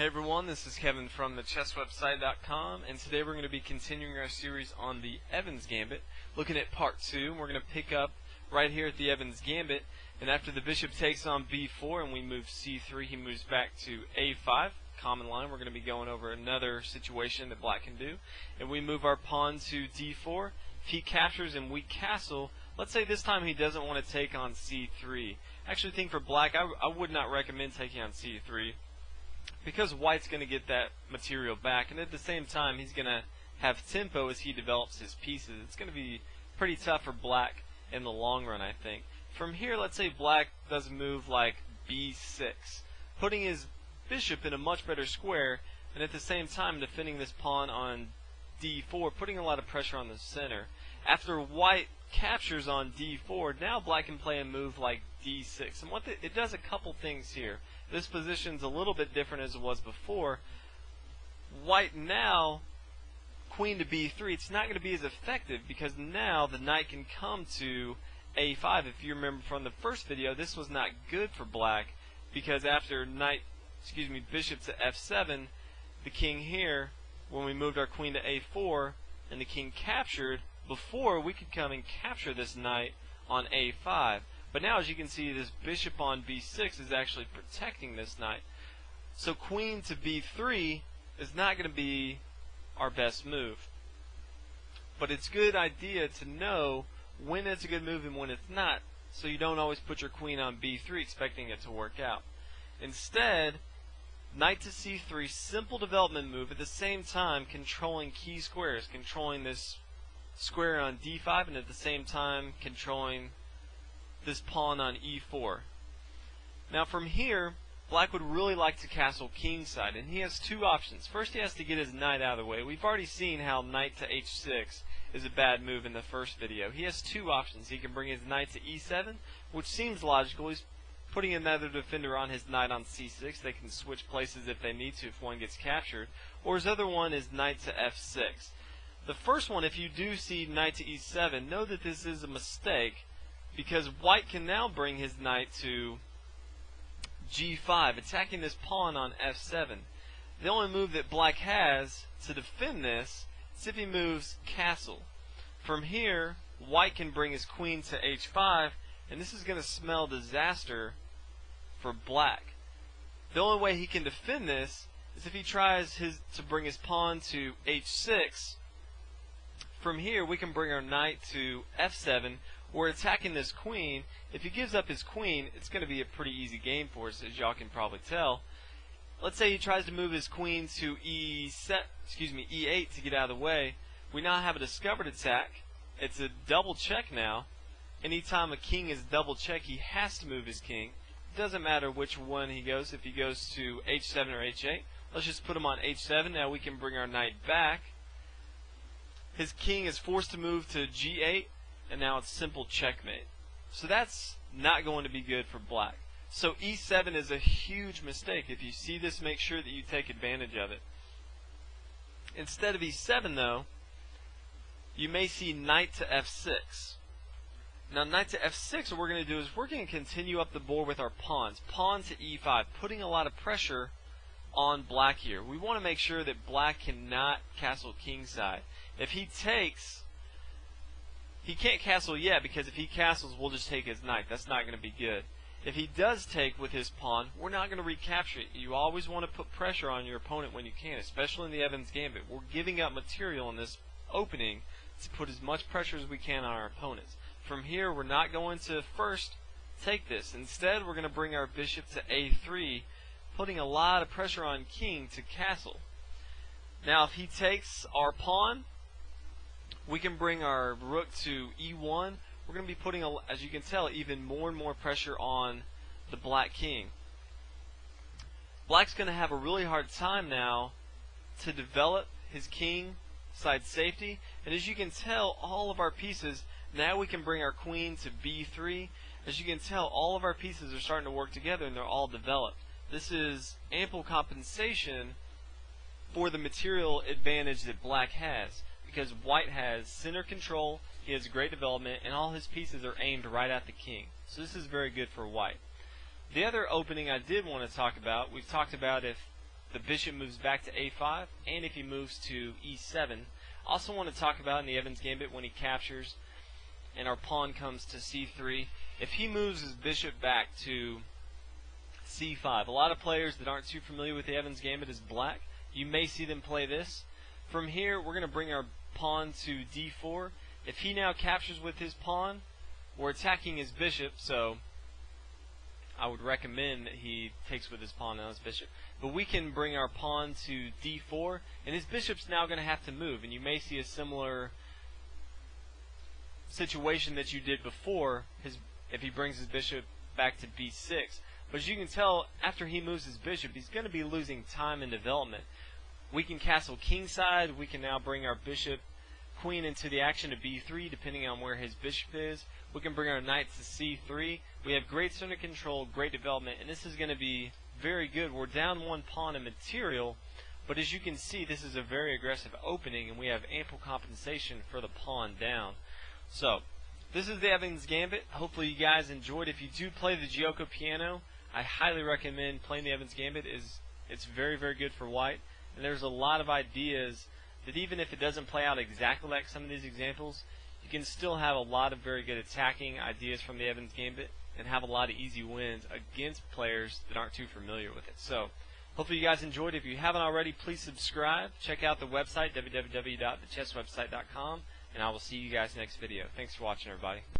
Hey everyone, this is Kevin from the chesswebsite.com, and today we're going to be continuing our series on the Evans Gambit, looking at part 2. We're going to pick up right here at the Evans Gambit, and after the bishop takes on b4 and we move c3, he moves back to a5, common line. We're going to be going over another situation that black can do, and we move our pawn to d4. If he captures and we castle, let's say this time he doesn't want to take on c3. I actually think for black, I would not recommend taking on c3, because white's going to get that material back, and at the same time he's going to have tempo as he develops his pieces. It's going to be pretty tough for black in the long run, I think. From here, let's say black does a move like b6, putting his bishop in a much better square, and at the same time defending this pawn on d4, putting a lot of pressure on the center. After white captures on d4, now black can play a move like d6, and it does a couple things here. This position's a little bit different as it was before. White now, queen to b3, it's not going to be as effective because now the knight can come to a5. If you remember from the first video, this was not good for black because after bishop to f7, the king here, when we moved our queen to a4 and the king captured, before we could come and capture this knight on a5. But now, as you can see, this bishop on b6 is actually protecting this knight. So queen to b3 is not going to be our best move. But it's a good idea to know when it's a good move and when it's not, so you don't always put your queen on b3 expecting it to work out. Instead, knight to c3, simple development move, at the same time controlling key squares, controlling this square on d5 and at the same time controlling this pawn on e4. Now from here, black would really like to castle kingside, and he has two options. First, he has to get his knight out of the way. We've already seen how knight to h6 is a bad move in the first video. He has two options. He can bring his knight to e7, which seems logical. He's putting another defender on his knight on c6. They can switch places if they need to if one gets captured. Or his other one is knight to f6. The first one, if you do see knight to e7, know that this is a mistake, because white can now bring his knight to g5, attacking this pawn on f7. The only move that black has to defend this is if he moves castle. From here, white can bring his queen to h5, and this is going to smell disaster for black. The only way he can defend this is if he tries to bring his pawn to h6. From here, we can bring our knight to f7. We're attacking this queen. If he gives up his queen, it's going to be a pretty easy game for us, as y'all can probably tell. Let's say he tries to move his queen to e8 to get out of the way. We now have a discovered attack. It's a double check now. Anytime a king is double check, he has to move his king. It doesn't matter which one he goes. If he goes to h7 or h8, let's just put him on h7. Now we can bring our knight back. His king is forced to move to g8. And now it's simple checkmate. So that's not going to be good for black. So e7 is a huge mistake. If you see this, make sure that you take advantage of it. Instead of e7 though, you may see knight to f6. Now knight to f6, what we're going to do is we're going to continue up the board with our pawns. Pawn to e5, putting a lot of pressure on black here. We want to make sure that black cannot castle kingside. If he takes, he can't castle yet, because if he castles, we'll just take his knight. That's not going to be good. If he does take with his pawn, we're not going to recapture it. You always want to put pressure on your opponent when you can, especially in the Evans Gambit. We're giving up material in this opening to put as much pressure as we can on our opponents. From here, we're not going to first take this. Instead, we're going to bring our bishop to a3, putting a lot of pressure on king to castle. Now, if he takes our pawn, we can bring our rook to e1. We're going to be putting, as you can tell, even more and more pressure on the black king. Black's going to have a really hard time now to develop his king side safety. And as you can tell, all of our pieces, now we can bring our queen to b3. As you can tell, all of our pieces are starting to work together and they're all developed. This is ample compensation for the material advantage that black has, because white has center control, he has great development, and all his pieces are aimed right at the king. So this is very good for white. The other opening I did want to talk about, we've talked about if the bishop moves back to a5, and if he moves to e7. Also want to talk about in the Evans Gambit when he captures and our pawn comes to c3, if he moves his bishop back to c5. A lot of players that aren't too familiar with the Evans Gambit as black, you may see them play this. From here, we're going to bring our pawn to d4. If he now captures with his pawn, we're attacking his bishop, so I would recommend that he takes with his pawn and his bishop. But we can bring our pawn to d4, and his bishop's now going to have to move, and you may see a similar situation that you did before if he brings his bishop back to b6. But as you can tell, after he moves his bishop, he's going to be losing time in development. We can castle kingside. We can now bring our bishop, queen into the action to b3, depending on where his bishop is. We can bring our knight to c3. We have great center control, great development, and this is going to be very good. We're down one pawn in material, but as you can see, this is a very aggressive opening, and we have ample compensation for the pawn down. So, this is the Evans Gambit. Hopefully you guys enjoyed. If you do play the Gioco piano, I highly recommend playing the Evans Gambit. It's very, very good for white, and there's a lot of ideas that even if it doesn't play out exactly like some of these examples, you can still have a lot of very good attacking ideas from the Evans Gambit and have a lot of easy wins against players that aren't too familiar with it. So, hopefully you guys enjoyed. If you haven't already, please subscribe. Check out the website, www.thechesswebsite.com, and I will see you guys next video. Thanks for watching, everybody.